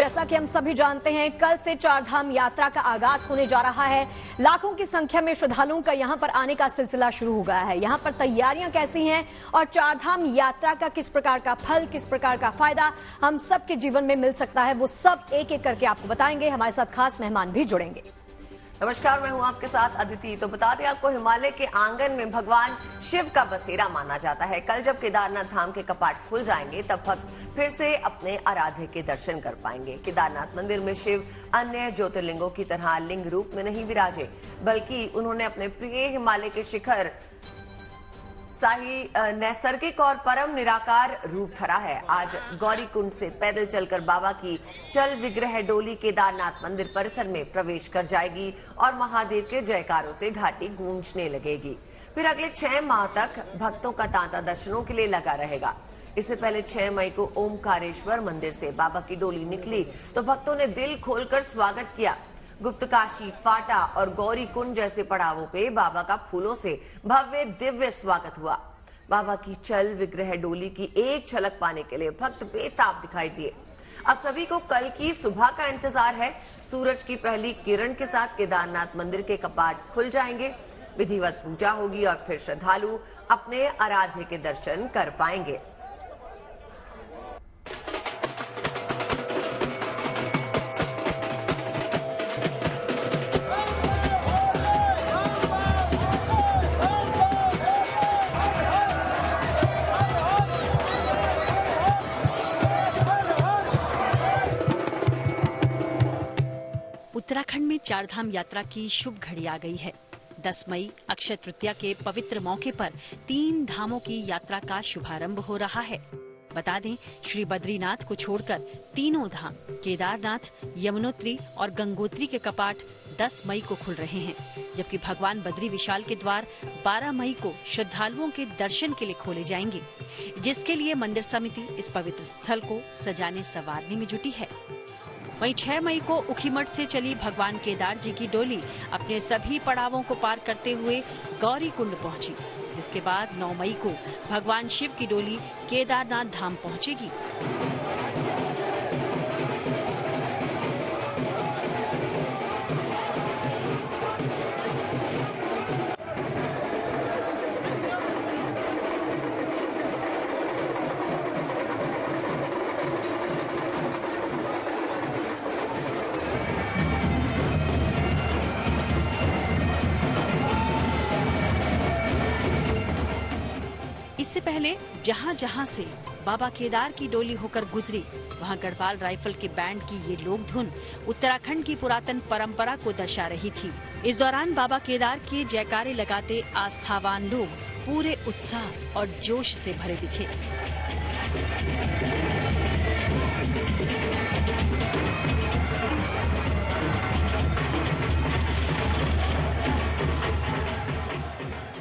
जैसा कि हम सभी जानते हैं, कल से चारधाम यात्रा का आगाज होने जा रहा है। लाखों की संख्या में श्रद्धालुओं का यहां पर आने का सिलसिला शुरू हो गया है। यहां पर तैयारियां कैसी हैं और चारधाम यात्रा का किस प्रकार का फल, किस प्रकार का फायदा हम सबके जीवन में मिल सकता है, वो सब एक एक करके आपको बताएंगे। हमारे साथ खास मेहमान भी जुड़ेंगे। नमस्कार, मैं हूं आपके साथ अदिति। तो बता दें आपको, हिमालय के आंगन में भगवान शिव का बसेरा माना जाता है। कल जब केदारनाथ धाम के कपाट खुल जाएंगे तब भक्त फिर से अपने आराध्य के दर्शन कर पाएंगे। केदारनाथ मंदिर में शिव अन्य ज्योतिर्लिंगों की तरह लिंग रूप में नहीं विराजे, बल्कि उन्होंने अपने प्रिय हिमालय के शिखर शाही नैसर्गिक और परम निराकार रूप धरा है। आज गौरीकुंड से पैदल चलकर बाबा की चल विग्रह डोली केदारनाथ मंदिर परिसर में प्रवेश कर जाएगी और महादेव के जयकारों से घाटी गूंजने लगेगी। फिर अगले 6 माह तक भक्तों का तांता दर्शनों के लिए लगा रहेगा। इससे पहले 6 मई को ओमकारेश्वर मंदिर से बाबा की डोली निकली तो भक्तों ने दिल खोलकर स्वागत किया। गुप्तकाशी, फाटा और गौरीकुंड जैसे पड़ावों पे बाबा का फूलों से भव्य दिव्य स्वागत हुआ। बाबा की चल विग्रह डोली की एक झलक पाने के लिए भक्त बेताब दिखाई दिए। अब सभी को कल की सुबह का इंतजार है। सूरज की पहली किरण के साथ केदारनाथ मंदिर के कपाट खुल जाएंगे, विधिवत पूजा होगी और फिर श्रद्धालु अपने आराध्य के दर्शन कर पाएंगे। उत्तराखंड में चारधाम यात्रा की शुभ घड़ी आ गई है। 10 मई अक्षय तृतीया के पवित्र मौके पर 3 धामों की यात्रा का शुभारंभ हो रहा है। बता दें, श्री बद्रीनाथ को छोड़कर तीनों धाम केदारनाथ, यमुनोत्री और गंगोत्री के कपाट 10 मई को खुल रहे हैं, जबकि भगवान बद्री विशाल के द्वार 12 मई को श्रद्धालुओं के दर्शन के लिए खोले जाएंगे, जिसके लिए मंदिर समिति इस पवित्र स्थल को सजाने संवारने में जुटी है। वहीं 6 मई को उखीमठ से चली भगवान केदार जी की डोली अपने सभी पड़ावों को पार करते हुए गौरी कुंड पहुंची, जिसके बाद 9 मई को भगवान शिव की डोली केदारनाथ धाम पहुंचेगी। इससे पहले जहां जहां से बाबा केदार की डोली होकर गुजरी, वहां गढ़वाल राइफल के बैंड की ये लोक धुन उत्तराखंड की पुरातन परंपरा को दर्शा रही थी। इस दौरान बाबा केदार के जयकारे लगाते आस्थावान लोग पूरे उत्साह और जोश से भरे दिखे।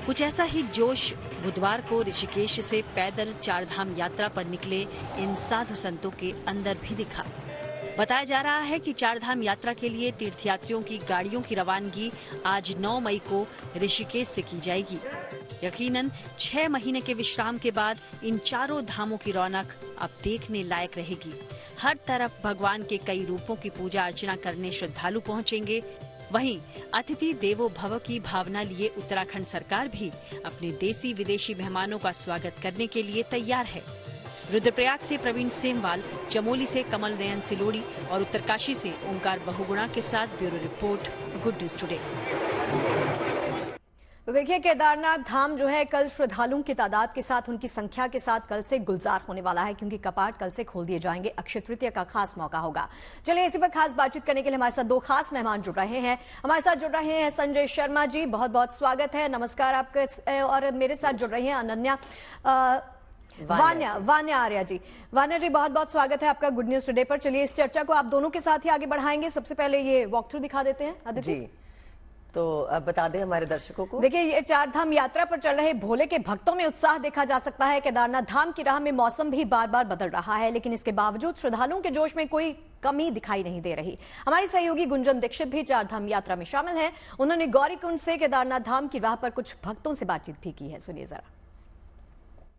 कुछ ऐसा ही जोश बुधवार को ऋषिकेश से पैदल चारधाम यात्रा पर निकले इन साधु संतों के अंदर भी दिखा। बताया जा रहा है कि चारधाम यात्रा के लिए तीर्थयात्रियों की गाड़ियों की रवानगी आज 9 मई को ऋषिकेश से की जाएगी। यकीनन 6 महीने के विश्राम के बाद इन चारों धामों की रौनक अब देखने लायक रहेगी। हर तरफ भगवान के कई रूपों की पूजा अर्चना करने श्रद्धालु पहुंचेंगे। वहीं अतिथि देवो भव की भावना लिए उत्तराखंड सरकार भी अपने देसी विदेशी मेहमानों का स्वागत करने के लिए तैयार है। रुद्रप्रयाग से प्रवीण सेमवाल, चमोली से कमल नयन सिलोड़ी और उत्तरकाशी से ओंकार बहुगुणा के साथ bureau report, good news today. तो देखिए, केदारनाथ धाम जो है कल श्रद्धालुओं की तादाद के साथ, उनकी संख्या के साथ कल से गुलजार होने वाला है, क्योंकि कपाट कल से खोल दिए जाएंगे। अक्षय तृतीया का खास मौका होगा। चलिए, इसी पर खास बातचीत करने के लिए हमारे साथ 2 खास मेहमान जुड़ रहे हैं। हमारे साथ जुड़ रहे हैं संजय शर्मा जी, बहुत बहुत स्वागत है, नमस्कार आपके। और मेरे साथ जुड़ रही हैं अनन्या वान्या आर्या जी। वान्या जी, बहुत बहुत स्वागत है आपका गुड न्यूज टुडे पर। चलिए, इस चर्चा को आप दोनों के साथ ही आगे बढ़ाएंगे। सबसे पहले ये वॉक थ्रू दिखा देते हैं अदिति। तो अब बता दें हमारे दर्शकों को। देखिए, ये चारधाम यात्रा पर चल रहे भोले के भक्तों में उत्साह देखा जा सकता है। केदारनाथ धाम की राह में मौसम भी बार बार बदल रहा है, लेकिन इसके बावजूद श्रद्धालुओं के जोश में कोई कमी दिखाई नहीं दे रही। हमारी सहयोगी गुंजन दीक्षित भी चारधाम यात्रा में शामिल हैं। उन्होंने गौरीकुंड से केदारनाथ धाम की राह पर कुछ भक्तों से बातचीत भी की है। सुनिए जरा।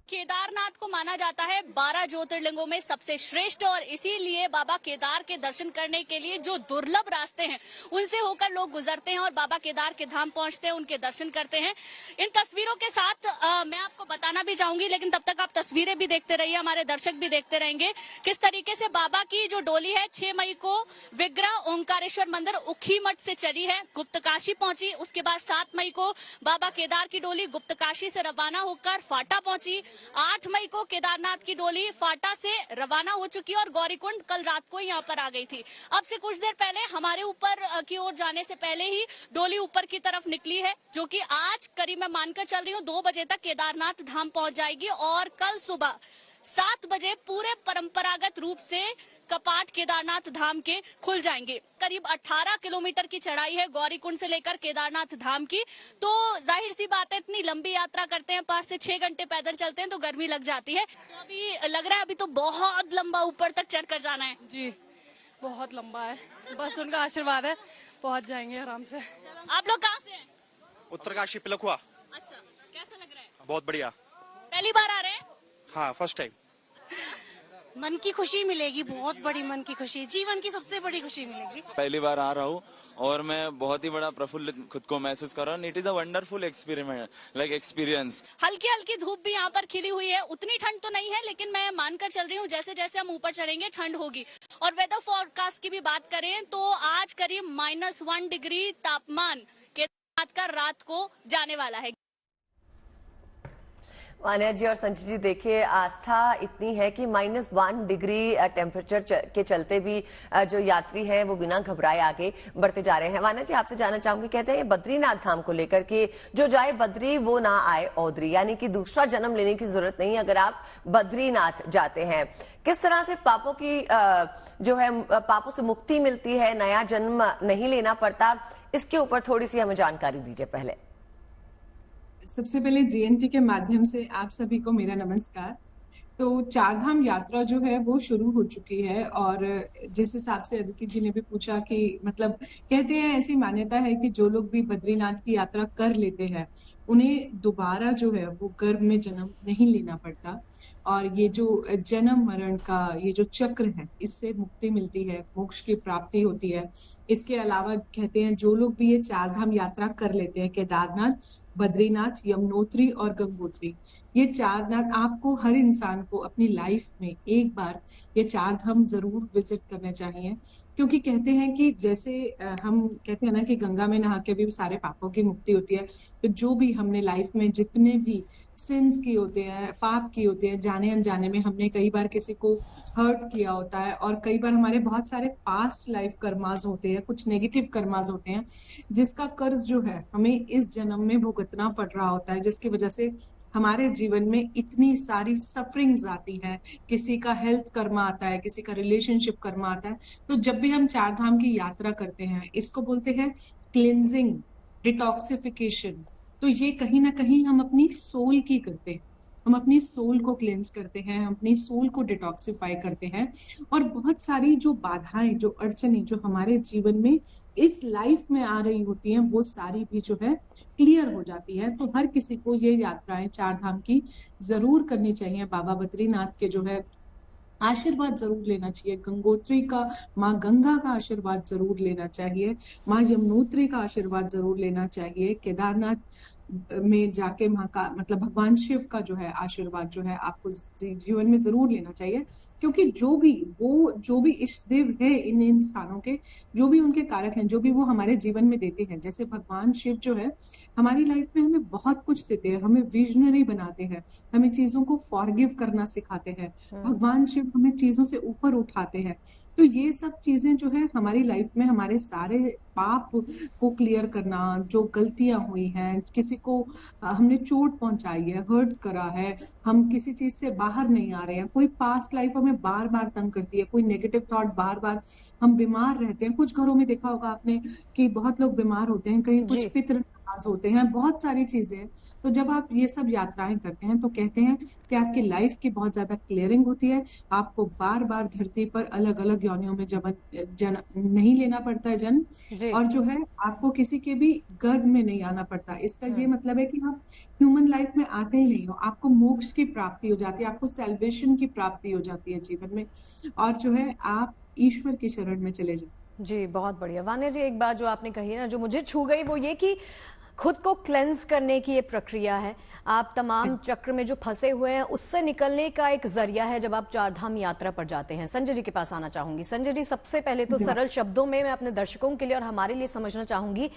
केदारनाथ को माना जाता है 12 ज्योतिर्लिंगों में सबसे श्रेष्ठ और इसीलिए बाबा केदार के दर्शन करने के लिए जो दुर्लभ रास्ते हैं उनसे होकर लोग गुजरते हैं और बाबा केदार के धाम पहुंचते हैं, उनके दर्शन करते हैं। इन तस्वीरों के साथ मैं आपको बताना भी चाहूंगी, लेकिन तब तक आप तस्वीरें भी देखते रहिए, हमारे दर्शक भी देखते रहेंगे किस तरीके से बाबा की जो डोली है 6 मई को विग्रह ओंकारेश्वर मंदिर उखी मठ से चली है, गुप्तकाशी पहुंची। उसके बाद 7 मई को बाबा केदार की डोली गुप्तकाशी से रवाना होकर फाटा पहुंची। 8 मई को केदारनाथ की डोली फाटा से रवाना हो चुकी है और गौरीकुंड कल रात को यहाँ पर आ गई थी। अब से कुछ देर पहले हमारे ऊपर की ओर जाने से पहले ही डोली ऊपर की तरफ निकली है, जो कि आज करीब मैं मानकर चल रही हूँ 2 बजे तक केदारनाथ धाम पहुंच जाएगी और कल सुबह 7 बजे पूरे परंपरागत रूप से कपाट केदारनाथ धाम के खुल जाएंगे। करीब 18 किलोमीटर की चढ़ाई है गौरीकुंड से लेकर केदारनाथ धाम की, तो जाहिर सी बात है इतनी लंबी यात्रा करते हैं, 5 से 6 घंटे पैदल चलते हैं तो गर्मी लग जाती है। तो अभी लग रहा है अभी तो बहुत लंबा ऊपर तक चढ़कर जाना है। जी बहुत लंबा है, बस उनका आशीर्वाद है, पहुंच जाएंगे आराम से। आप लोग कहाँ से हैं? उत्तरकाशी पिलखुआ। अच्छा, कैसा लग रहा है? बहुत बढ़िया। पहली बार आ रहे हैं? हाँ, फर्स्ट टाइम। मन की खुशी मिलेगी, बहुत बड़ी मन की खुशी, जीवन की सबसे बड़ी खुशी मिलेगी। पहली बार आ रहा हूँ और मैं बहुत ही बड़ा प्रफुल्लित खुद को महसूस कर रहा हूँ। It is a wonderful experience. हल्की हल्की धूप भी यहाँ पर खिली हुई है, उतनी ठंड तो नहीं है, लेकिन मैं मानकर चल रही हूँ जैसे जैसे हम ऊपर चढ़ेंगे ठंड होगी। और वेदर फोरकास्ट की भी बात करें तो आज करीब -1 डिग्री तापमान केदारनाथ का रात को जाने वाला है। वानिया जी और संजय जी, देखिए आस्था इतनी है कि -1 डिग्री टेम्परेचर के चलते भी जो यात्री हैं वो बिना घबराए आगे बढ़ते जा रहे हैं। वानिया जी, आपसे जानना चाहूंगी, कहते हैं बद्रीनाथ धाम को लेकर के जो जाए बद्री वो ना आए औदरी, यानी कि दूसरा जन्म लेने की जरूरत नहीं अगर आप बद्रीनाथ जाते हैं। किस तरह से पापों की जो है पापों से मुक्ति मिलती है, नया जन्म नहीं लेना पड़ता, इसके ऊपर थोड़ी सी हमें जानकारी दीजिए। पहले सबसे पहले जीएनटी के माध्यम से आप सभी को मेरा नमस्कार। तो चारधाम यात्रा जो है वो शुरू हो चुकी है और जिस हिसाब से अदिति जी ने भी पूछा कि मतलब कहते हैं ऐसी मान्यता है कि जो लोग भी बद्रीनाथ की यात्रा कर लेते हैं उन्हें दोबारा जो है वो गर्भ में जन्म नहीं लेना पड़ता और ये जो जन्म मरण का ये जो चक्र है इससे मुक्ति मिलती है, मोक्ष की प्राप्ति होती है। इसके अलावा कहते हैं जो लोग भी ये चारधाम यात्रा कर लेते हैं, केदारनाथ, बद्रीनाथ, यमुनोत्री और गंगोत्री, ये चारधाम आपको हर इंसान को अपनी लाइफ में एक बार ये चारधाम जरूर विजिट करने चाहिए। क्योंकि कहते हैं कि जैसे हम कहते हैं ना कि गंगा में नहा के भी सारे पापों की मुक्ति होती है, तो जो भी हमने लाइफ में जितने भी सिंस किए होते हैं, पाप किए होते हैं, जाने अनजाने में हमने कई बार किसी को हर्ट किया होता है और कई बार हमारे बहुत सारे पास्ट लाइफ कर्मास होते हैं, कुछ नेगेटिव कर्मास होते हैं जिसका कर्ज जो है हमें इस जन्म में भुगतना पड़ रहा होता है, जिसकी वजह से हमारे जीवन में इतनी सारी सफरिंग्स आती है। किसी का हेल्थ कर्मा आता है, किसी का रिलेशनशिप कर्मा आता है। तो जब भी हम चारधाम की यात्रा करते हैं इसको बोलते हैं क्लिनजिंग, डिटॉक्सिफिकेशन। तो ये कहीं ना कहीं हम अपनी सोल की करते हैं, हम अपनी सोल को क्लेंस करते हैं, हम अपनी सोल को डिटॉक्सिफाई करते हैं और बहुत सारी जो बाधाएं, जो अड़चने जो हमारे जीवन में इस लाइफ में आ रही होती हैं वो सारी भी जो है क्लियर हो जाती है। तो हर किसी को ये यात्राएं चारधाम की जरूर करनी चाहिए। बाबा बद्रीनाथ के जो है आशीर्वाद जरूर लेना चाहिए, गंगोत्री का माँ गंगा का आशीर्वाद जरूर लेना चाहिए, माँ यमुनोत्री का आशीर्वाद जरूर लेना चाहिए, केदारनाथ में जाके वहां का मतलब भगवान शिव का जो है आशीर्वाद जो है आपको जीवन में जरूर लेना चाहिए। क्योंकि जो भी इष्ट देव है इन स्थानों के, जो भी उनके कारक हैं, जो भी वो हमारे जीवन में देते हैं, जैसे भगवान शिव जो है हमारी लाइफ में हमें बहुत कुछ देते हैं, हमें विजनरी बनाते हैं, हमें चीजों को फॉरगिव करना सिखाते हैं, भगवान शिव हमें चीजों से ऊपर उठाते हैं। तो ये सब चीजें जो है हमारी लाइफ में हमारे सारे पाप को क्लियर करना, जो गलतियां हुई हैं, किसी को हमने चोट पहुंचाई है, हर्ट करा है, हम किसी चीज से बाहर नहीं आ रहे हैं, कोई पास्ट लाइफ हमें बार बार तंग करती है, कोई नेगेटिव थॉट बार बार, हम बीमार रहते हैं। कुछ घरों में देखा होगा आपने कि बहुत लोग बीमार होते हैं, कहीं कुछ पितृ आगाज होते हैं, बहुत सारी चीजें हैं। तो जब आप ये सब यात्राएं करते हैं तो कहते हैं कि आपकी लाइफ की बहुत ज्यादा क्लियरिंग होती है। आपको बार बार धरती पर अलग अलग योनियों में जन्म नहीं लेना पड़ता है जन्म, और जो है आपको किसी के भी गर्भ में नहीं आना पड़ता। इसका ये मतलब है कि आप ह्यूमन लाइफ में आते ही नहीं हो, आपको मोक्ष की प्राप्ति हो जाती है, आपको सेल्वेशन की प्राप्ति हो जाती है जीवन में, और जो है आप ईश्वर की शरण में चले जाते। जी बहुत बढ़िया। वान्या जी, एक बात जो आपने कही है ना, जो मुझे छू गई, वो ये कि खुद को क्लेंस करने की ये प्रक्रिया है। आप तमाम चक्र में जो फंसे हुए हैं उससे निकलने का एक जरिया है जब आप चारधाम यात्रा पर जाते हैं। संजय जी के पास आना चाहूंगी। संजय जी, सबसे पहले तो सरल शब्दों में मैं अपने दर्शकों के लिए और हमारे लिए समझना चाहूंगी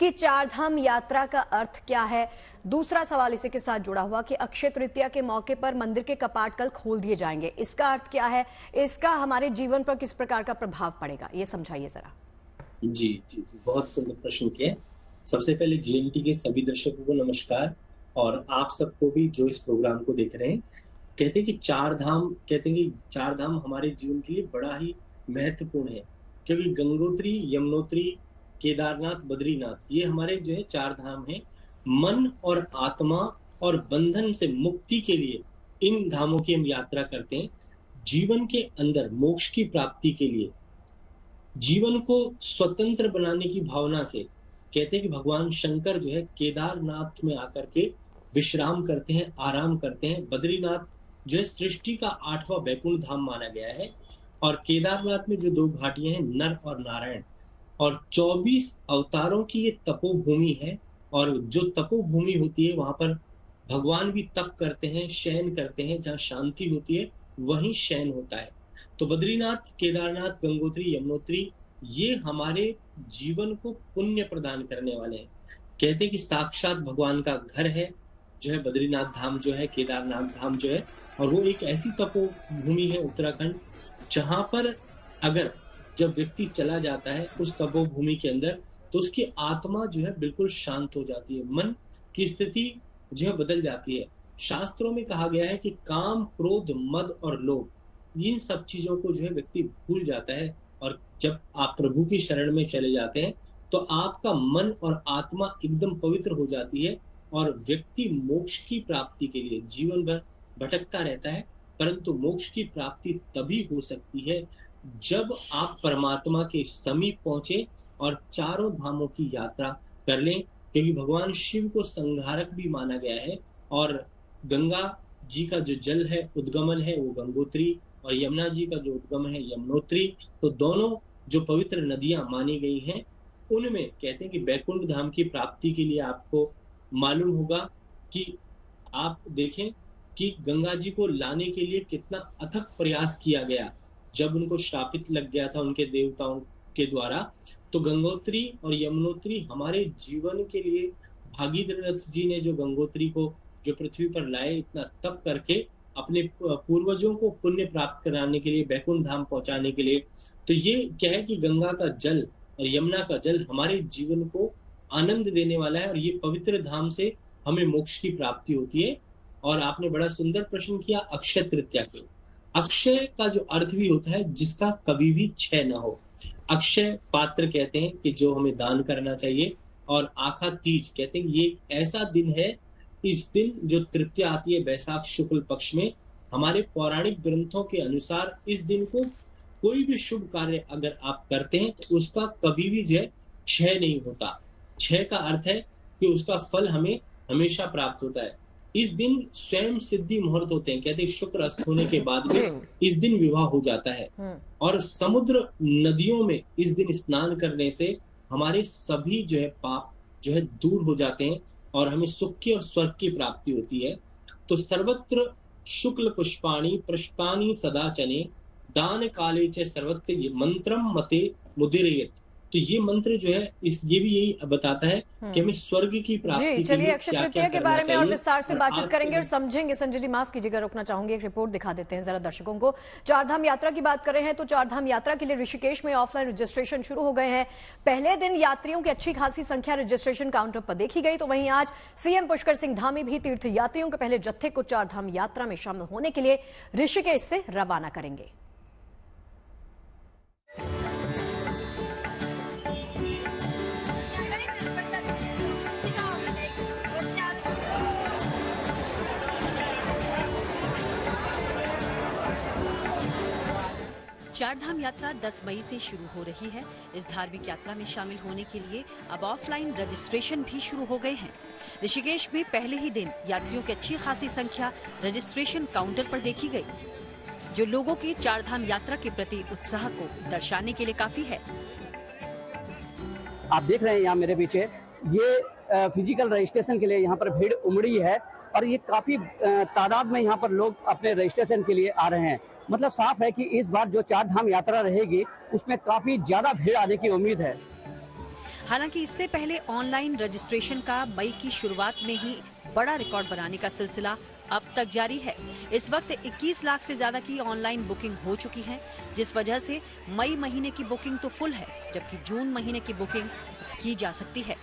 कि चारधाम यात्रा का अर्थ क्या है। दूसरा सवाल इसी के साथ जुड़ा हुआ कि अक्षय तृतीया के मौके पर मंदिर के कपाट कल खोल दिए जाएंगे, इसका अर्थ क्या है, इसका हमारे जीवन पर किस प्रकार का प्रभाव पड़ेगा, ये समझाइए जरा। जी जी जी, बहुत सुंदर प्रश्न किया। सबसे पहले जीएनटी के सभी दर्शकों को नमस्कार, और आप सबको भी जो इस प्रोग्राम को देख रहे हैं। कहते हैं कि चार धाम हमारे जीवन के लिए बड़ा ही महत्वपूर्ण है, क्योंकि गंगोत्री, यमुनोत्री, केदारनाथ, बद्रीनाथ, ये हमारे जो है चार धाम हैं। मन और आत्मा और बंधन से मुक्ति के लिए इन धामों की हम यात्रा करते हैं। जीवन के अंदर मोक्ष की प्राप्ति के लिए, जीवन को स्वतंत्र बनाने की भावना से, कहते हैं कि भगवान शंकर जो है केदारनाथ में आकर के विश्राम करते हैं, आराम करते हैं। बद्रीनाथ जो है सृष्टि का 8वां वैकुंठ धाम माना गया है, और केदारनाथ में जो 2 घाटियां हैं, नर और नारायण, और 24 अवतारों की ये तपोभूमि है। और जो तपोभूमि होती है वहां पर भगवान भी तप करते हैं, शयन करते हैं। जहाँ शांति होती है वहीं शयन होता है। तो बद्रीनाथ, केदारनाथ, गंगोत्री, यमुनोत्री, ये हमारे जीवन को पुण्य प्रदान करने वाले हैं। कहते हैं कि साक्षात भगवान का घर है जो है बद्रीनाथ धाम, जो है केदारनाथ धाम जो है, और वो एक ऐसी तपोभूमि है उत्तराखंड, जहां पर अगर जब व्यक्ति चला जाता है उस तपोभूमि के अंदर, तो उसकी आत्मा जो है बिल्कुल शांत हो जाती है, मन की स्थिति जो है बदल जाती है। शास्त्रों में कहा गया है कि काम, क्रोध, मद और लोभ, इन सब चीजों को जो है व्यक्ति भूल जाता है, और जब आप प्रभु की शरण में चले जाते हैं तो आपका मन और आत्मा एकदम पवित्र हो जाती है, और व्यक्ति मोक्ष की प्राप्ति के लिए जीवन भर भटकता रहता है। परंतु मोक्ष की प्राप्ति तभी हो सकती है जब आप परमात्मा के समीप पहुंचे और चारों धामों की यात्रा कर लें, क्योंकि भगवान शिव को संहारक भी माना गया है। और गंगा जी का जो जल है, उद्गमन है, वो गंगोत्री, और यमुना जी का जो उद्गम है यमुनोत्री। तो दोनों जो पवित्र नदियां मानी गई हैं, उनमें कहते हैं कि बैकुंठ धाम की प्राप्ति के लिए आपको मालूम होगा कि आप देखें कि गंगा जी को लाने के लिए कितना अथक प्रयास किया गया। जब उनको श्रापित लग गया था उनके देवताओं के द्वारा, तो गंगोत्री और यमुनोत्री हमारे जीवन के लिए, भागीरथ जी ने जो गंगोत्री को जो पृथ्वी पर लाए, इतना तप करके अपने पूर्वजों को पुण्य प्राप्त कराने के लिए, बैकुंठ धाम पहुंचाने के लिए। तो ये क्या है कि गंगा का जल और यमुना का जल हमारे जीवन को आनंद देने वाला है, और ये पवित्र धाम से हमें मोक्ष की प्राप्ति होती है। और आपने बड़ा सुंदर प्रश्न किया अक्षय तृतीया के। अक्षय का जो अर्थ भी होता है जिसका कभी भी क्षय न हो। अक्षय पात्र कहते हैं कि जो हमें दान करना चाहिए, और आखा तीज कहते हैं ये ऐसा दिन है, इस दिन जो तृतीया आती है बैसाख शुक्ल पक्ष में, हमारे पौराणिक ग्रंथों के अनुसार इस दिन को कोई भी शुभ कार्य अगर आप करते हैं तो उसका कभी भी जो है क्षय नहीं होता। क्षय का अर्थ है कि उसका फल हमें हमेशा प्राप्त होता है। इस दिन स्वयं सिद्धि मुहूर्त होते हैं, कहते हैं शुक्र अस्त होने के बाद में इस दिन विवाह हो जाता है। और समुद्र नदियों में इस दिन स्नान करने से हमारे सभी जो है पाप जो है दूर हो जाते हैं, और हमें सुख की और स्वर्ग की प्राप्ति होती है। तो सर्वत्र शुक्ल पुष्पाणि प्रष्टानि सदाचने दान काले च सर्वत्र, ये मंत्रम मते मुदिरेत। तो ये मंत्र जो है ये भी यही बताता है कि हमें स्वर्ग की प्राप्ति के लिए चलिए अक्षय तृतीया के बारे में और विस्तार से बातचीत करेंगे और समझेंगे। संजय जी माफ कीजिएगा, रोकना चाहूंगी, एक रिपोर्ट दिखा देते हैं जरा दर्शकों को। चारधाम यात्रा की बात कर रहे हैं तो चारधाम यात्रा के लिए ऋषिकेश में ऑफलाइन रजिस्ट्रेशन शुरू हो गए हैं। पहले दिन यात्रियों की अच्छी खासी संख्या रजिस्ट्रेशन काउंटर पर देखी गई, तो वहीं आज सीएम पुष्कर सिंह धामी भी तीर्थ यात्रियों के पहले जत्थे को चारधाम यात्रा में शामिल होने के लिए ऋषिकेश से रवाना करेंगे। चारधाम यात्रा 10 मई से शुरू हो रही है। इस धार्मिक यात्रा में शामिल होने के लिए अब ऑफलाइन रजिस्ट्रेशन भी शुरू हो गए हैं। ऋषिकेश में पहले ही दिन यात्रियों की अच्छी खासी संख्या रजिस्ट्रेशन काउंटर पर देखी गई, जो लोगों के चारधाम यात्रा के प्रति उत्साह को दर्शाने के लिए काफी है। आप देख रहे हैं यहाँ मेरे पीछे, ये फिजिकल रजिस्ट्रेशन के लिए यहाँ पर भीड़ उमड़ी है और ये काफी तादाद में यहाँ पर लोग अपने रजिस्ट्रेशन के लिए आ रहे हैं। मतलब साफ है कि इस बार जो चारधाम यात्रा रहेगी उसमें काफी ज्यादा भीड़ आने की उम्मीद है। हालांकि इससे पहले ऑनलाइन रजिस्ट्रेशन का मई की शुरुआत में ही बड़ा रिकॉर्ड बनाने का सिलसिला अब तक जारी है। इस वक्त 21 लाख से ज्यादा की ऑनलाइन बुकिंग हो चुकी है, जिस वजह से मई महीने की बुकिंग तो फुल है, जबकि जून महीने की बुकिंग की जा सकती है।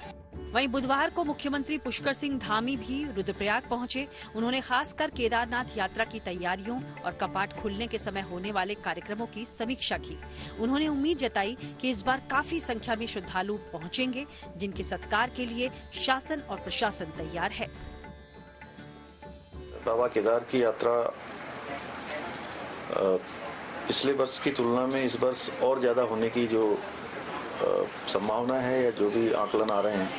वहीं बुधवार को मुख्यमंत्री पुष्कर सिंह धामी भी रुद्रप्रयाग पहुंचे। उन्होंने खासकर केदारनाथ यात्रा की तैयारियों और कपाट खुलने के समय होने वाले कार्यक्रमों की समीक्षा की। उन्होंने उम्मीद जताई कि इस बार काफी संख्या में श्रद्धालु पहुंचेंगे, जिनके सत्कार के लिए शासन और प्रशासन तैयार है। बाबा केदार की यात्रा पिछले वर्ष की तुलना में इस वर्ष और ज्यादा होने की जो संभावना है या जो भी आकलन आ रहे हैं,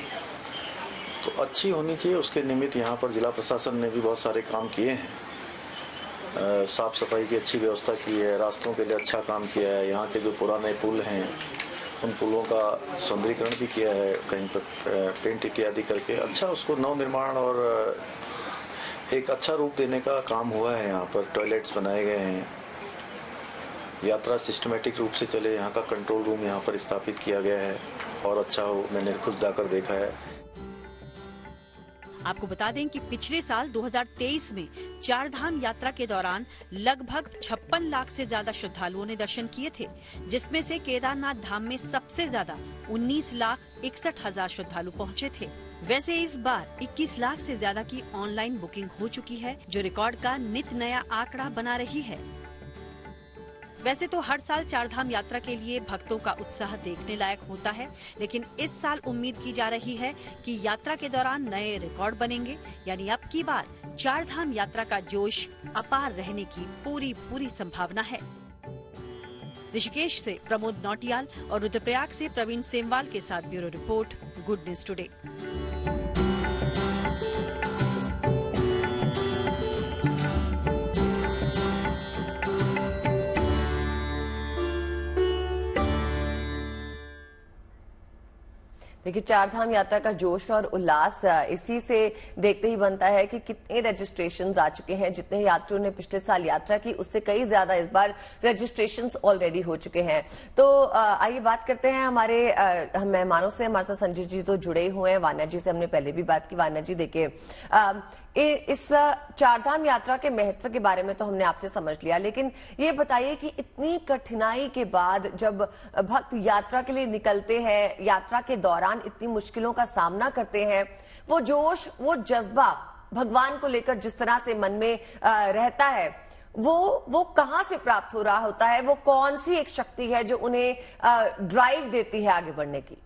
तो अच्छी होनी चाहिए। उसके निमित्त यहाँ पर जिला प्रशासन ने भी बहुत सारे काम किए हैं। साफ सफाई की अच्छी व्यवस्था की है, रास्तों के लिए अच्छा काम किया है। यहाँ के जो पुराने पुल हैं उन पुलों का सौंदर्यीकरण भी किया है, कहीं पर पेंट इत्यादि करके अच्छा उसको नव निर्माण और एक अच्छा रूप देने का काम हुआ है। यहाँ पर टॉयलेट्स बनाए गए हैं, यात्रा सिस्टमेटिक रूप से चले, यहाँ का कंट्रोल रूम यहाँ पर स्थापित किया गया है और अच्छा हो, मैंने खुद जाकर देखा है। आपको बता दें कि पिछले साल 2023 में चारधाम यात्रा के दौरान लगभग 56 लाख से ज्यादा श्रद्धालुओं ने दर्शन किए थे, जिसमें से केदारनाथ धाम में सबसे ज्यादा 19,61,000 श्रद्धालु पहुंचे थे। वैसे इस बार 21 लाख से ज्यादा की ऑनलाइन बुकिंग हो चुकी है, जो रिकॉर्ड का नित नया आंकड़ा बना रही है। वैसे तो हर साल चारधाम यात्रा के लिए भक्तों का उत्साह देखने लायक होता है, लेकिन इस साल उम्मीद की जा रही है कि यात्रा के दौरान नए रिकॉर्ड बनेंगे। यानी अब की बार चारधाम यात्रा का जोश अपार रहने की पूरी संभावना है। ऋषिकेश से प्रमोद नौटियाल और रुद्रप्रयाग से प्रवीण सेमवाल के साथ bureau report, good news today. देखिए, चारधाम यात्रा का जोश और उल्लास इसी से देखते ही बनता है कि कितने रजिस्ट्रेशंस आ चुके हैं। जितने यात्रियों ने पिछले साल यात्रा की उससे कई ज्यादा इस बार रजिस्ट्रेशंस ऑलरेडी हो चुके हैं। तो आइए बात करते हैं हमारे मेहमानों से। हमारे साथ संजय जी तो जुड़े हुए हैं, वान्या जी से हमने पहले भी बात की। वान्या जी, देखिए इस चारधाम यात्रा के महत्व के बारे में तो हमने आपसे समझ लिया, लेकिन ये बताइए कि इतनी कठिनाई के बाद जब भक्त यात्रा के लिए निकलते हैं, यात्रा के दौरान इतनी मुश्किलों का सामना करते हैं, वो जोश, वो जज्बा भगवान को लेकर जिस तरह से मन में रहता है, वो कहां से प्राप्त हो रहा होता है? वो कौन सी एक शक्ति है जो उन्हें ड्राइव देती है आगे बढ़ने की?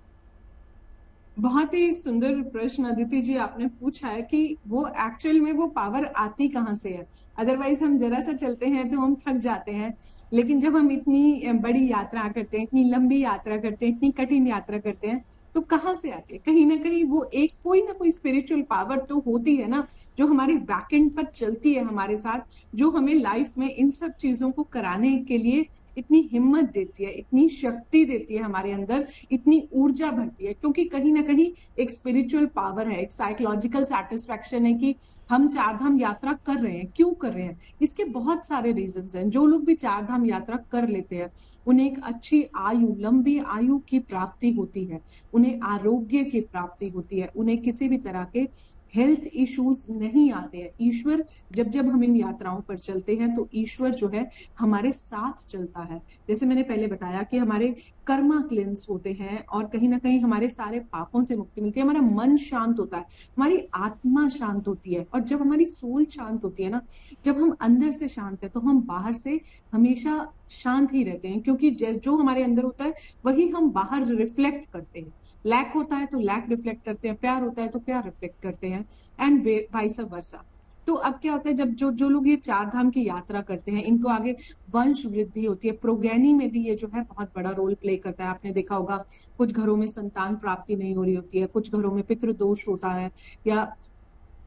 बहुत ही सुंदर प्रश्न अदिति जी आपने पूछा है कि वो एक्चुअल में वो पावर आती कहाँ से है। अदरवाइज हम जरा सा चलते हैं तो हम थक जाते हैं, लेकिन जब हम इतनी बड़ी यात्रा करते हैं, इतनी लंबी यात्रा करते हैं, इतनी कठिन यात्रा करते हैं, तो कहाँ से आती है? कहीं ना कहीं वो एक कोई ना कोई स्पिरिचुअल पावर तो होती है ना, जो हमारे बैकएंड पर चलती है हमारे साथ, जो हमें लाइफ में इन सब चीजों को कराने के लिए इतनी हिम्मत देती है, इतनी शक्ति देती है हमारे अंदर, इतनी ऊर्जा भरती है। क्योंकि कहीं ना कहीं एक स्पिरिचुअल पावर है, एक साइकोलॉजिकल सेटिस्फैक्शन है कि हम चारधाम यात्रा कर रहे हैं। क्यों कर रहे हैं? इसके बहुत सारे रीजंस हैं। जो लोग भी चारधाम यात्रा कर लेते हैं उन्हें एक अच्छी आयु, लंबी आयु की प्राप्ति होती है, उन्हें आरोग्य की प्राप्ति होती है, उन्हें किसी भी तरह के हेल्थ इश्यूज नहीं आते हैं। ईश्वर जब हम इन यात्राओं पर चलते हैं तो ईश्वर जो है हमारे साथ चलता है। जैसे मैंने पहले बताया कि हमारे कर्मा क्लेंस होते हैं और कहीं ना कहीं हमारे सारे पापों से मुक्ति मिलती है, हमारा मन शांत होता है, हमारी आत्मा शांत होती है। और जब हमारी सोल शांत होती है ना, जब हम अंदर से शांत है तो हम बाहर से हमेशा शांत ही रहते हैं, क्योंकि जो हमारे अंदर होता है वही हम बाहर रिफ्लेक्ट करते हैं। लैक होता है तो लैक रिफ्लेक्ट करते हैं, प्यार होता है तो प्यार रिफ्लेक्ट करते हैं, एंड वाइस वर्सा। तो अब क्या होता है, जब जो जो लोग ये चार धाम की यात्रा करते हैं, इनको आगे वंश वृद्धि होती है, प्रोगैनी में भी ये जो है बहुत बड़ा रोल प्ले करता है। आपने देखा होगा कुछ घरों में संतान प्राप्ति नहीं हो रही होती है, कुछ घरों में पितृदोष होता है, या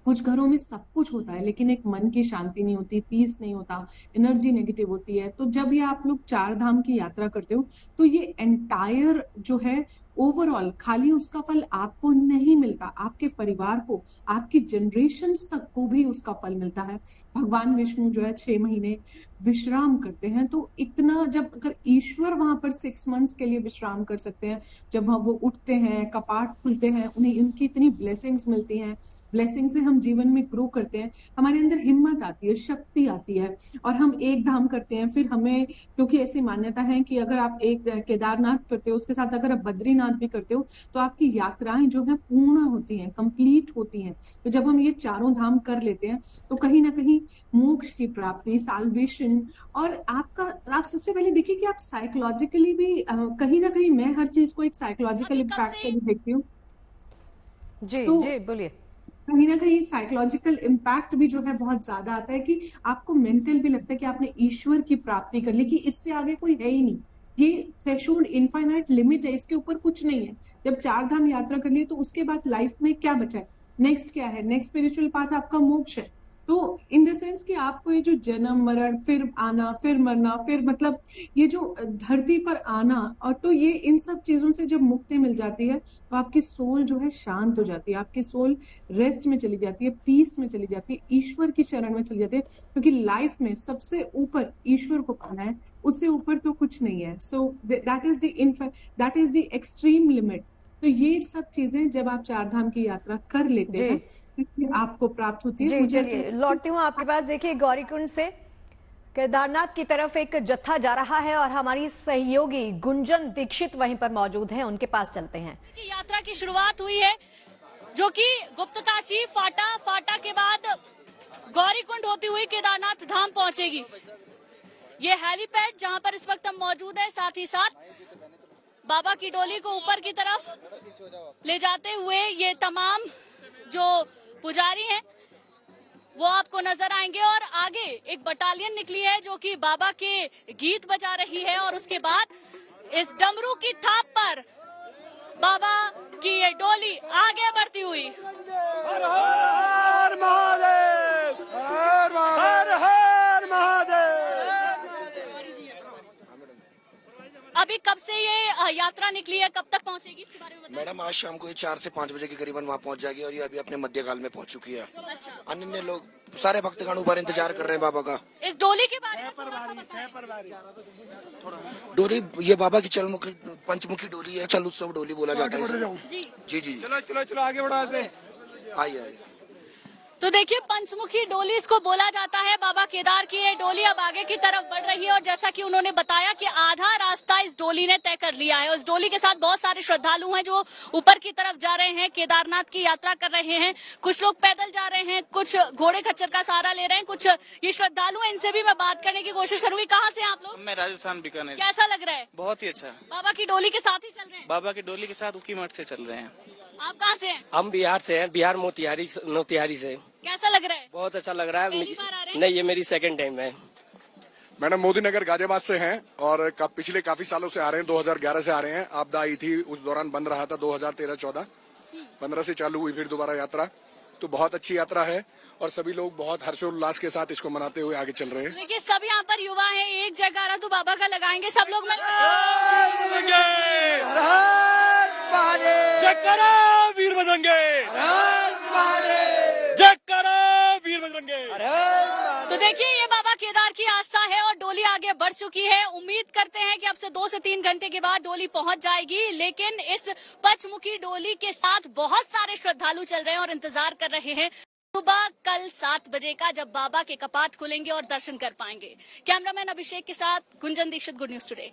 कुछ घरों में सब कुछ होता है लेकिन एक मन की शांति नहीं होती, पीस नहीं होता, एनर्जी नेगेटिव होती है। तो जब ये आप लोग चार धाम की यात्रा करते हो तो ये एंटायर जो है ओवरऑल, खाली उसका फल आपको नहीं मिलता, आपके परिवार को, आपकी जनरेशन्स तक को भी उसका फल मिलता है। भगवान विष्णु जो है 6 महीने विश्राम करते हैं, तो इतना, जब अगर ईश्वर वहां पर 6 मंथ्स के लिए विश्राम कर सकते हैं, जब वहां वो उठते हैं, कपाट खुलते हैं, उन्हें उनकी इतनी ब्लेसिंग्स मिलती हैं, ब्लेसिंग से हम जीवन में ग्रो करते हैं, हमारे अंदर हिम्मत आती है, शक्ति आती है, और हम एक धाम करते हैं। फिर हमें, क्योंकि ऐसी मान्यता है कि अगर आप एक केदारनाथ करते हो, उसके साथ अगर आप बद्रीनाथ भी करते हो, तो आपकी यात्राएं जो है पूर्ण होती हैं, कंप्लीट होती हैं। तो जब हम ये चारों धाम कर लेते हैं तो कहीं ना कहीं मोक्ष की प्राप्ति, साल्वेशन, और आप सबसे पहले देखिए कि आप साइकोलॉजिकली भी कहीं ना कहीं, मैं हर चीज को एक साइकोलॉजिकल इम्पैक्ट से भी देखती हूँ। जी तो जी बोलिए। कहीं ना कहीं साइकोलॉजिकल इम्पैक्ट भी जो है बहुत ज्यादा आता है, कि आपको मेंटल भी लगता है कि आपने ईश्वर की प्राप्ति कर ली, कि इससे आगे कोई है ही नहीं, ये थ्रेशोल्ड इनफाइनाइट लिमिट है, इसके ऊपर कुछ नहीं है। जब चार धाम यात्रा कर ली तो उसके बाद लाइफ में क्या बचा है, नेक्स्ट क्या है, नेक्स्ट स्पिरिचुअल पाथ आपका मोक्ष है। तो इन द सेंस कि आपको ये जो जन्म मरण, फिर आना, फिर मरना, फिर मतलब ये जो धरती पर आना, और तो ये इन सब चीजों से जब मुक्ति मिल जाती है तो आपकी सोल जो है शांत हो जाती है, आपकी सोल रेस्ट में चली जाती है, पीस में चली जाती है, ईश्वर की शरण में चली जाती है, क्योंकि लाइफ में सबसे ऊपर ईश्वर को पाना है, उससे ऊपर तो कुछ नहीं है। So that is the extreme limit. तो ये सब चीजें जब आप चार धाम की यात्रा कर लेते हैं तो आपको प्राप्त होती है। जी मुझे चलिए लौटती हूँ आपके पास। देखिए गौरीकुंड से केदारनाथ की तरफ एक जत्था जा रहा है और हमारी सहयोगी गुंजन दीक्षित वहीं पर मौजूद हैं, उनके पास चलते हैं। यात्रा की शुरुआत हुई है जो कि गुप्तकाशी फाटा के बाद गौरीकुंड होती हुई केदारनाथ धाम पहुंचेगी। ये हेलीपैड जहां पर इस वक्त हम मौजूद है, साथ ही साथ बाबा की डोली को ऊपर की तरफ ले जाते हुए ये तमाम जो पुजारी हैं वो आपको नजर आएंगे, और आगे एक बटालियन निकली है जो कि बाबा के गीत बजा रही है, और उसके बाद इस डमरू की थाप पर बाबा की ये डोली आगे बढ़ती हुई। हर हर महादेव, हर हर महादेव। अभी कब से ये यात्रा निकली है, कब तक पहुंचेगी, इसके बारे में बताइए। मैडम आज शाम को ये 4 से 5 बजे के करीबन वहाँ पहुंच जाएगी, और ये अभी अपने मध्यकाल में पहुंच चुकी है। अच्छा। अन्य लोग, सारे भक्तगण ऊपर इंतजार कर रहे हैं बाबा का। इस डोली के बारे में डोली ये बाबा की चलमुखी पंचमुखी डोली है, चल उत्सव डोली बोला जाता है। जी जी चलो आगे बढ़ो, ऐसे आइए। तो देखिए पंचमुखी डोली इसको बोला जाता है। बाबा केदार की ये डोली अब आगे की तरफ बढ़ रही है, और जैसा कि उन्होंने बताया कि आधा रास्ता इस डोली ने तय कर लिया है। उस डोली के साथ बहुत सारे श्रद्धालु हैं जो ऊपर की तरफ जा रहे हैं, केदारनाथ की यात्रा कर रहे हैं। कुछ लोग पैदल जा रहे हैं, कुछ घोड़े खच्चर का सहारा ले रहे हैं, कुछ ये श्रद्धालु हैं, इनसे भी मैं बात करने की कोशिश करूंगी। कहाँ से आप लोग? मैं राजस्थान बीकानेर। कैसा लग रहा है? बहुत ही अच्छा। बाबा की डोली के साथ ही चल रहे हैं? बाबा की डोली के साथ उकी मठ से चल रहे हैं। आप कहाँ से हैं? हम बिहार से हैं, बिहार मोतिहारी से। कैसा लग रहा है? बहुत अच्छा लग रहा है। पहली बार आ रहे हैं? नहीं, ये मेरी सेकंड टाइम है। मैडम मोदी नगर गाजियाबाद से हैं और पिछले काफी सालों से आ रहे हैं, 2011 से आ रहे हैं। आपदा आई थी, उस दौरान बंद रहा था 2013-14, 15 से चालू हुई फिर दोबारा यात्रा। तो बहुत अच्छी यात्रा है और सभी लोग बहुत हर्षोल्लास के साथ इसको मनाते हुए आगे चल रहे हैं। देखिए सब यहाँ पर युवा हैं, एक जयकारा तो बाबा का लगाएंगे सब लोग। जयकारा वीर बजरंगे, जयकारा वीर बजरंगे। तो देखिए ये बाबा केदार की आस्था है और डोली आगे बढ़ चुकी है। उम्मीद करते हैं कि अब से 2 से 3 घंटे के बाद डोली पहुंच जाएगी, लेकिन इस पंचमुखी डोली के साथ बहुत सारे श्रद्धालु चल रहे हैं और इंतजार कर रहे हैं सुबह कल 7 बजे का, जब बाबा के कपाट खुलेंगे और दर्शन कर पाएंगे। कैमरामैन अभिषेक के साथ Gunjan Dikshit, good news today.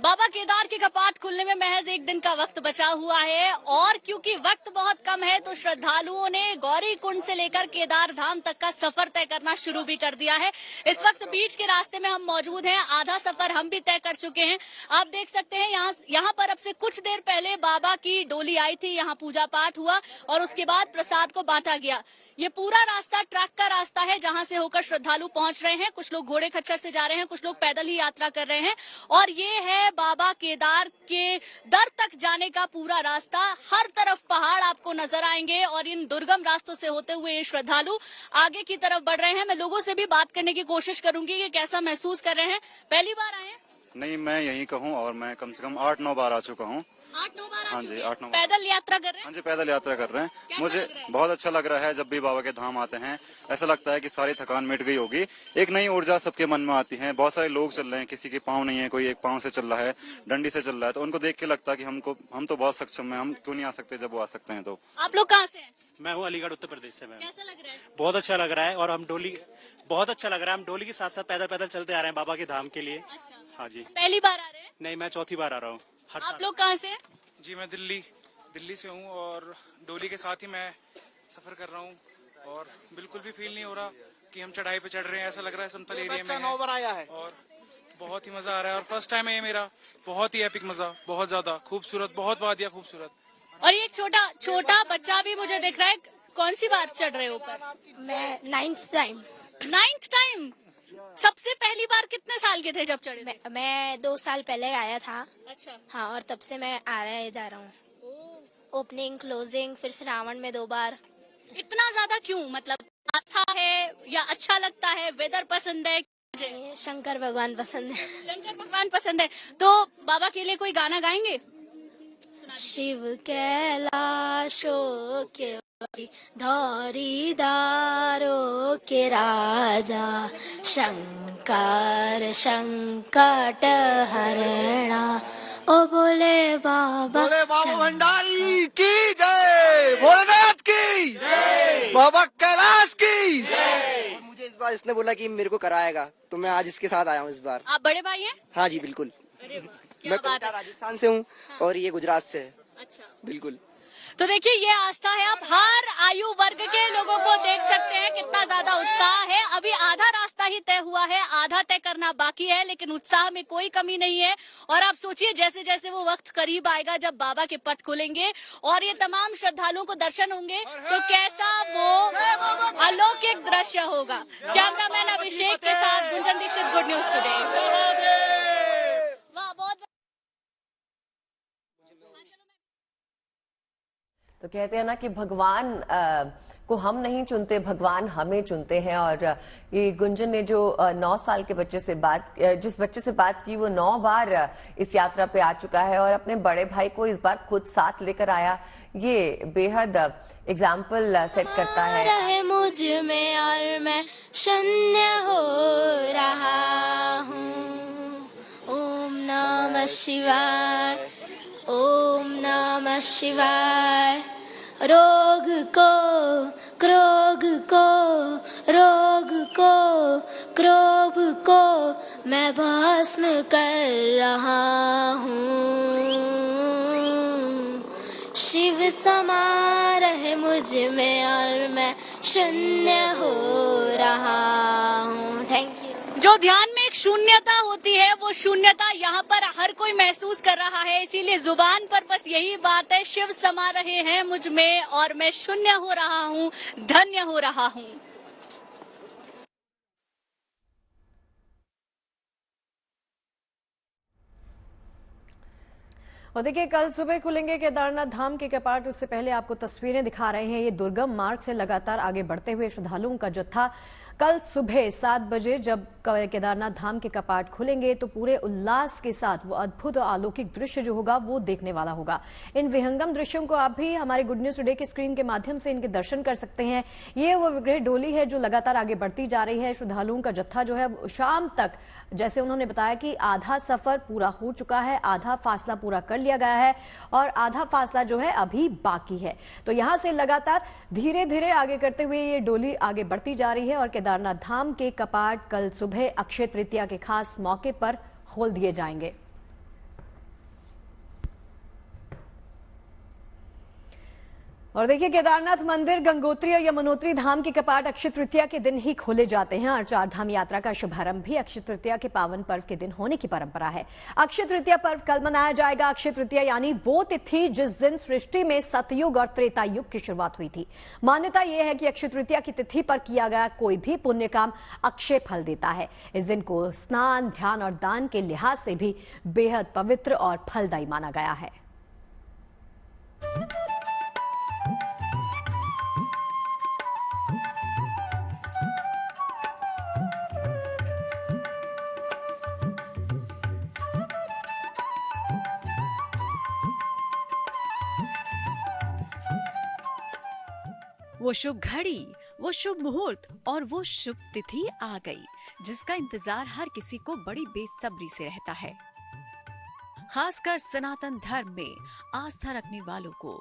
Baba Kedar के कपाट खुलने में महज एक दिन का वक्त बचा हुआ है और क्योंकि वक्त बहुत कम है तो श्रद्धालुओं ने गौरी कुंड से लेकर केदार धाम तक का सफर तय करना शुरू भी कर दिया है। इस वक्त बीच के रास्ते में हम मौजूद हैं, आधा सफर हम भी तय कर चुके हैं। आप देख सकते हैं यहाँ पर अब से कुछ देर पहले बाबा की डोली आई थी, यहाँ पूजा पाठ हुआ और उसके बाद प्रसाद को बांटा गया। ये पूरा रास्ता ट्रैक का रास्ता है जहां से होकर श्रद्धालु पहुंच रहे हैं। कुछ लोग घोड़े खच्चर से जा रहे हैं, कुछ लोग पैदल ही यात्रा कर रहे हैं और ये है बाबा केदार के दर तक जाने का पूरा रास्ता। हर तरफ पहाड़ आपको नजर आएंगे और इन दुर्गम रास्तों से होते हुए ये श्रद्धालु आगे की तरफ बढ़ रहे हैं। मैं लोगों से भी बात करने की कोशिश करूंगी कि कैसा महसूस कर रहे हैं। पहली बार आए हैं? नहीं, मैं यहीं का हूँ और मैं कम से कम 8-9 बार आ चुका हूँ। 8-9 बार? हाँ जी, 8-9 बार। पैदल यात्रा कर रहे हैं? हाँ जी, पैदल यात्रा कर रहे हैं। मुझे बहुत अच्छा लग रहा है। जब भी बाबा के धाम आते हैं ऐसा लगता है कि सारी थकान मिट गई होगी, एक नई ऊर्जा सबके मन में आती है। बहुत सारे लोग चल रहे हैं, किसी के पाँव नहीं है, कोई एक पाँव से चल रहा है, डंडी से चल रहा है, तो उनको देख के लगता है कि हम तो बहुत सक्षम है, हम क्यों नहीं आ सकते जब वो आ सकते हैं। तो आप लोग कहाँ से हैं? मैं हूँ अलीगढ़ उत्तर प्रदेश से। मैम कैसा लग रहा है? बहुत अच्छा लग रहा है और हम डोली बहुत अच्छा लग रहा है। हम डोली के साथ साथ पैदल पैदल चलते आ रहे हैं बाबा के धाम के लिए। अच्छा। हाँ जी। पहली बार आ रहे हैं? नहीं, मैं चौथी बार आ रहा हूँ। आप लोग कहाँ से हैं? जी, मैं दिल्ली से हूँ और डोली के साथ ही मैं सफर कर रहा हूँ और बिल्कुल भी फील नहीं हो रहा कि हम चढ़ाई पे चढ़ रहे हैं। ऐसा लग रहा है समतल एरिया में 9 बार आया है और बहुत ही मजा आ रहा है और फर्स्ट टाइम है ये मेरा। बहुत ही एपिक मजा, बहुत ज्यादा खूबसूरत, बहुत वादिया खूबसूरत। और ये छोटा बच्चा भी मुझे दिख रहा है। कौन सी बार चढ़ रहे हो ऊपर? मैं 9th टाइम। 9th time? सबसे पहली बार कितने साल के थे जब चढ़े थे? मैं 2 साल पहले आया था। अच्छा। हाँ, और तब से मैं आ रहा है जा रहा हूँ। ओपनिंग, क्लोजिंग, फिर श्रावण में 2 बार। इतना ज्यादा क्यों? मतलब आस्था है या अच्छा लगता है, वेदर पसंद है? शंकर भगवान पसंद है। शंकर भगवान पसंद है। तो बाबा के लिए कोई गाना गाएंगे? शिव कैलाशो के धौरी दारो के राजा, शंकर संकट हरणा, ओ बोले बाबा भंडारी की जय, भोलेनाथ की जय, बाबा कैलाश की जय। मुझे इस बार इसने बोला कि मेरे को कराएगा तो मैं आज इसके साथ आया हूँ इस बार। आप बड़े भाई हैं? हाँ जी, बिल्कुल। अरे मैं कोटा राजस्थान से हूँ। हाँ। और ये गुजरात से है। अच्छा। बिल्कुल। तो देखिए ये आस्था है। आप हर आयु वर्ग के लोगों को देख सकते हैं कितना ज्यादा उत्साह है। अभी आधा रास्ता ही तय हुआ है, आधा तय करना बाकी है, लेकिन उत्साह में कोई कमी नहीं है। और आप सोचिए जैसे जैसे वो वक्त करीब आएगा जब बाबा के पट खुलेंगे और ये तमाम श्रद्धालुओं को दर्शन होंगे तो कैसा वो अलौकिक दृश्य होगा। कैमरामैन अभिषेक के साथ Gunjan Dikshit, good news today. तो कहते हैं ना कि भगवान को हम नहीं चुनते, भगवान हमें चुनते हैं। और ये गुंजन ने जो 9 साल के बच्चे से जिस बच्चे से बात की, वो 9 बार इस यात्रा पे आ चुका है और अपने बड़े भाई को इस बार खुद साथ लेकर आया। ये बेहद एग्जाम्पल सेट करता है। मुझ में और मैं शून्य हो रहा हूँ। ओम नमः शिवाय, ओम नमः शिवाय। रोग को क्रोध को, रोग को क्रोध को मैं भस्म कर रहा हूँ। शिव समा रहे मुझ में और मैं शून्य हो रहा हूँ। Thank you. जो ध्यान में एक शून्यता होती है वो शून्यता यहाँ पर हर कोई महसूस कर रहा है, इसीलिए जुबान पर बस यही बात है, शिव समा रहे हैं मुझ में और मैं शून्य हो रहा हूँ, धन्य हो रहा हूँ। और देखिए कल सुबह खुलेंगे केदारनाथ धाम के कपाट। उससे पहले आपको तस्वीरें दिखा रहे हैं। ये दुर्गम मार्ग से लगातार आगे बढ़ते हुए श्रद्धालुओं का जत्था कल सुबह 7 बजे जब केदारनाथ धाम के कपाट खुलेंगे तो पूरे उल्लास के साथ वो अद्भुत और अलौकिक दृश्य जो होगा वो देखने वाला होगा। इन विहंगम दृश्यों को आप भी हमारे गुड न्यूज टुडे के स्क्रीन के माध्यम से इनके दर्शन कर सकते हैं। ये वो विग्रह डोली है जो लगातार आगे बढ़ती जा रही है। श्रद्धालुओं का जत्था जो है शाम तक, जैसे उन्होंने बताया कि आधा सफर पूरा हो चुका है, आधा फासला पूरा कर लिया गया है और आधा फासला जो है अभी बाकी है। तो यहां से लगातार धीरे धीरे आगे करते हुए ये डोली आगे बढ़ती जा रही है और केदारनाथ धाम के कपाट कल सुबह अक्षय तृतीया के खास मौके पर खोल दिए जाएंगे। और देखिए, केदारनाथ मंदिर, गंगोत्री और यमुनोत्री धाम के कपाट अक्षय तृतीया के दिन ही खोले जाते हैं और चार धाम यात्रा का शुभारंभ भी अक्षय तृतीया के पावन पर्व के दिन होने की परंपरा है। अक्षय तृतीया पर्व कल मनाया जाएगा। अक्षय तृतीया यानी वो तिथि जिस दिन सृष्टि में सतयुग और त्रेता युग की शुरुआत हुई थी। मान्यता यह है कि अक्षय तृतीया की तिथि पर किया गया कोई भी पुण्य काम अक्षय फल देता है। इस दिन को स्नान, ध्यान और दान के लिहाज से भी बेहद पवित्र और फलदायी माना गया है। वो शुभ घड़ी, वो शुभ मुहूर्त और वो शुभ तिथि आ गई, जिसका इंतजार हर किसी को बड़ी बेसब्री से रहता है। खासकर सनातन धर्म में आस्था रखने वालों को।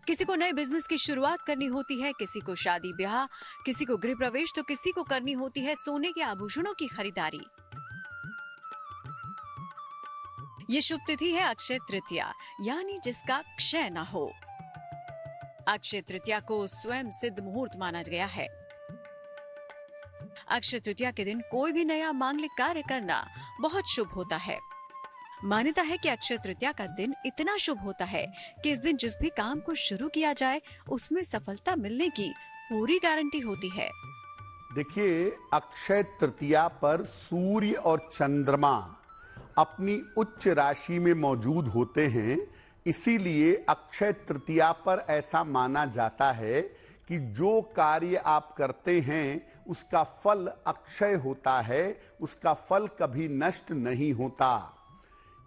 किसी को नए बिजनेस की शुरुआत करनी होती है, किसी को शादी ब्याह, किसी को गृह प्रवेश, तो किसी को करनी होती है सोने के आभूषणों की खरीदारी। ये शुभ तिथि है अक्षय तृतीया, यानी जिसका क्षय न हो। अक्षय तृतीया को स्वयं सिद्ध मुहूर्त माना गया है। अक्षय तृतीया के दिन कोई भी नया मांगलिक कार्य करना बहुत शुभ होता है। मान्यता है कि अक्षय तृतीया का दिन इतना शुभ होता है कि इस दिन जिस भी काम को शुरू किया जाए उसमें सफलता मिलने की पूरी गारंटी होती है। देखिए, अक्षय तृतीया पर सूर्य और चंद्रमा अपनी उच्च राशि में मौजूद होते हैं, इसीलिए अक्षय तृतीया पर ऐसा माना जाता है कि जो कार्य आप करते हैं उसका फल अक्षय होता है, उसका फल कभी नष्ट नहीं होता।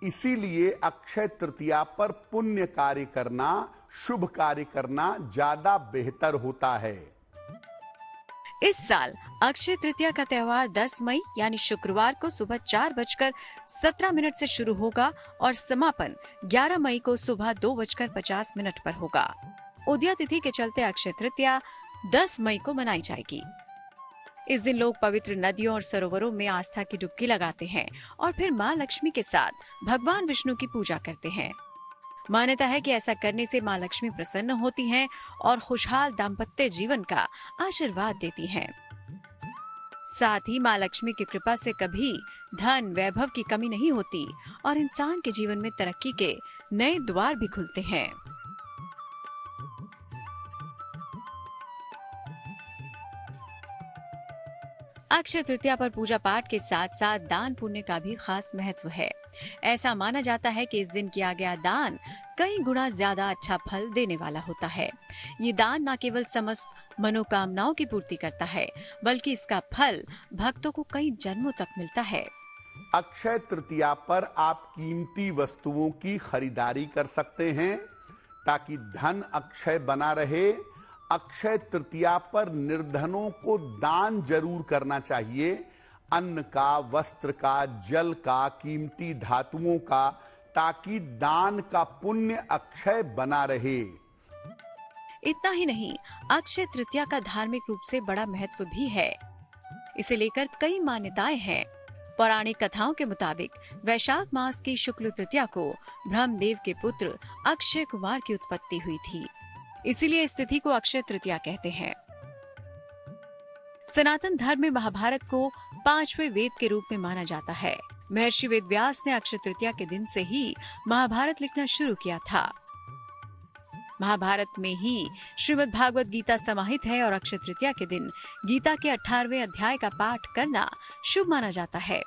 इसीलिए अक्षय तृतीया पर पुण्य कार्य करना, शुभ कार्य करना ज्यादा बेहतर होता है। इस साल अक्षय तृतीया का त्योहार 10 मई यानी शुक्रवार को सुबह 4:17 से शुरू होगा और समापन 11 मई को सुबह 2:50 पर होगा। उदया तिथि के चलते अक्षय तृतीया 10 मई को मनाई जाएगी। इस दिन लोग पवित्र नदियों और सरोवरों में आस्था की डुबकी लगाते हैं और फिर माँ लक्ष्मी के साथ भगवान विष्णु की पूजा करते हैं। मान्यता है कि ऐसा करने से माँ लक्ष्मी प्रसन्न होती हैं और खुशहाल दाम्पत्य जीवन का आशीर्वाद देती हैं। साथ ही माँ लक्ष्मी की कृपा से कभी धन वैभव की कमी नहीं होती और इंसान के जीवन में तरक्की के नए द्वार भी खुलते हैं। अक्षय तृतीया पर पूजा पाठ के साथ साथ दान पुण्य का भी खास महत्व है। ऐसा माना जाता है कि इस दिन किया गया दान कई गुना ज्यादा अच्छा फल देने वाला होता है। ये दान न केवल समस्त मनोकामनाओं की पूर्ति करता है, बल्कि इसका फल भक्तों को कई जन्मों तक मिलता है। अक्षय तृतीया पर आप कीमती वस्तुओं की खरीदारी कर सकते हैं ताकि धन अक्षय बना रहे। अक्षय तृतीया पर निर्धनों को दान जरूर करना चाहिए, अन्न का, वस्त्र का, जल का, कीमती धातुओं का, ताकि दान का पुण्य अक्षय बना रहे। इतना ही नहीं, अक्षय तृतीया का धार्मिक रूप से बड़ा महत्व भी है। इसे लेकर कई मान्यताएं हैं। पौराणिक कथाओं के मुताबिक वैशाख मास की शुक्ल तृतीया को ब्रह्मदेव के पुत्र अक्षय कुमार की उत्पत्ति हुई थी, इसीलिए इस तिथि को अक्षय तृतीया कहते हैं। सनातन धर्म में महाभारत को 5वें वेद के रूप में माना जाता है। महर्षि वेदव्यास ने अक्षय तृतीया के दिन से ही महाभारत लिखना शुरू किया था। महाभारत में ही श्रीमद् भागवत गीता समाहित है और अक्षय तृतीया के दिन गीता के 18वें अध्याय का पाठ करना शुभ माना जाता है।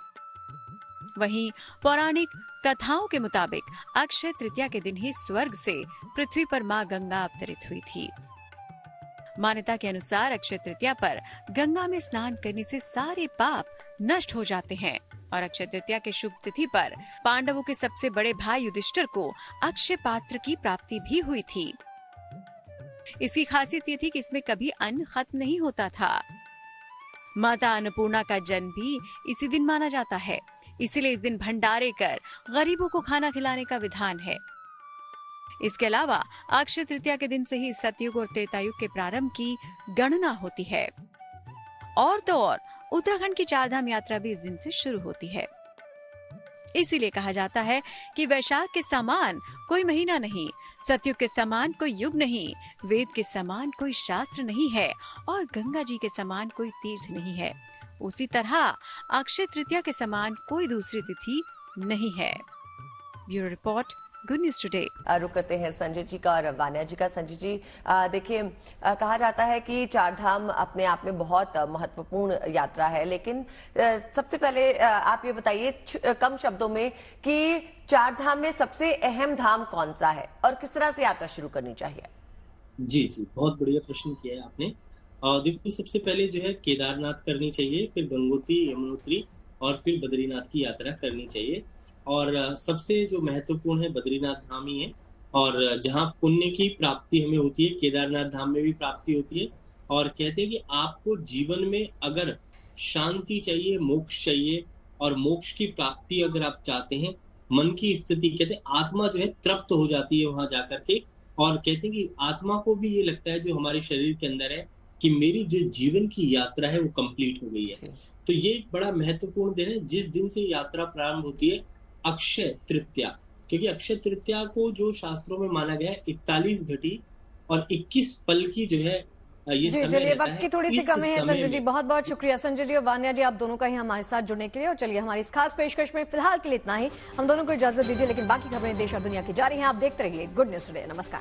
वहीं पौराणिक कथाओं के मुताबिक अक्षय तृतीया के दिन ही स्वर्ग से पृथ्वी पर मां गंगा अवतरित हुई थी। मान्यता के अनुसार अक्षय तृतीया पर गंगा में स्नान करने से सारे पाप नष्ट हो जाते हैं और अक्षय तृतीया के शुभ तिथि पर पांडवों के सबसे बड़े भाई युधिष्ठिर को अक्षय पात्र की प्राप्ति भी हुई थी। इसकी खासियत ये थी कि इसमें कभी अन्न खत्म नहीं होता था। माता अन्नपूर्णा का जन्म भी इसी दिन माना जाता है, इसीलिए इस दिन भंडारे कर गरीबों को खाना खिलाने का विधान है। इसके अलावा अक्षय तृतीया के दिन से ही सतयुग और त्रेतायुग के प्रारंभ की गणना होती है। और तो और उत्तराखंड की चारधाम यात्रा भी इस दिन से शुरू होती है। इसीलिए कहा जाता है कि वैशाख के समान कोई महीना नहीं, सतयुग के समान कोई युग नहीं, वेद के समान कोई शास्त्र नहीं है और गंगा जी के समान कोई तीर्थ नहीं है। उसी तरह अक्षय तृतीया के समान कोई दूसरी तिथि नहीं है। Bureau report, good news today. रुक करते हैं संजय जी का और वान्या जी का। संजय जी, देखिए, कहा जाता है कि चारधाम अपने आप में बहुत महत्वपूर्ण यात्रा है, लेकिन सबसे पहले आप ये बताइए कम शब्दों में कि चारधाम में सबसे अहम धाम कौन सा है और किस तरह से यात्रा शुरू करनी चाहिए? जी, बहुत बढ़िया प्रश्न किया है आपने। देखो, सबसे पहले जो है केदारनाथ करनी चाहिए, फिर गंगोत्री, यमुनोत्री और फिर बद्रीनाथ की यात्रा करनी चाहिए। और सबसे जो महत्वपूर्ण है बद्रीनाथ धाम ही है, और जहाँ पुण्य की प्राप्ति हमें होती है, केदारनाथ धाम में भी प्राप्ति होती है। और कहते हैं कि आपको जीवन में अगर शांति चाहिए, मोक्ष चाहिए, और मोक्ष की प्राप्ति अगर आप चाहते हैं, मन की स्थिति, कहते हैं आत्मा जो है तृप्त हो जाती है वहां जाकर के। और कहते हैं कि आत्मा को भी ये लगता है जो हमारे शरीर के अंदर है कि मेरी जो जीवन की यात्रा है वो कंप्लीट हो गई है। तो ये एक बड़ा महत्वपूर्ण दिन है जिस दिन से यात्रा प्रारंभ होती है, अक्षय तृतीया। क्योंकि अक्षय तृतीया को जो शास्त्रों में माना गया है 41 घटी और 21 पल की जो है ये समय चलिए, रहता वक्त की थोड़ी सी कमी है संजय जी। बहुत बहुत शुक्रिया संजय जी और वान्या जी, आप दोनों का ही हमारे साथ जुड़ने के लिए। और चलिए, हमारी इस खास पेशकश में फिलहाल के लिए इतना ही। हम दोनों को इजाजत दीजिए, लेकिन बाकी खबरें देश और दुनिया की जारी हैं। आप देखते रहिए गुड न्यूज टुडे। नमस्कार।